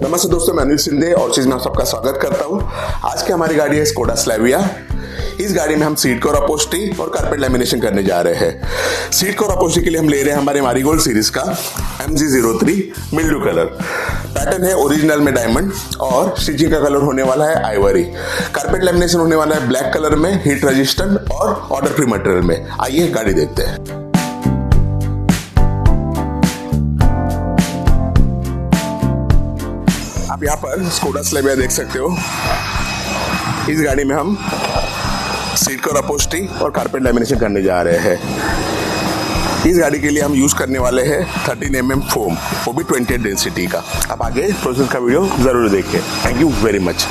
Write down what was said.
नमस्ते दोस्तों, मैं अनिल सिंधे ऑर्चिस में आप सबका स्वागत करता हूं। आज की हमारी गाड़ी है स्कोडा स्लैविया। इस गाड़ी में हम सीट कवर अपहोल्स्ट्री और कारपेट लैमिनेशन करने जा रहे हैं। सीट कवर अपहोल्स्ट्री के लिए हम ले रहे हैं हमारे मैरीगोल्ड सीरीज का MG03 मिल्ड्यू कलर। पैटर्न है ओरिजिनल में डायमंड और स्टिचिंग का कलर होने वाला है आइवरी। कारपेट लैमिनेशन होने वाला है ब्लैक कलर में, हीट रेजिस्टेंट और ऑर्डर फ्री मटेरियल में। आइए गाड़ी देखते हैं। आप यहाँ पर स्कोडा स्लेविया देख सकते हो। इस गाड़ी में हम सीट कवर अपहोल्स्ट्री और कारपेट लैमिनेशन करने जा रहे हैं। इस गाड़ी के लिए हम यूज करने वाले हैं 13 mm फोम, वो भी 28 डेंसिटी का। आप आगे प्रोसेस का वीडियो जरूर देखिए। Thank you very much.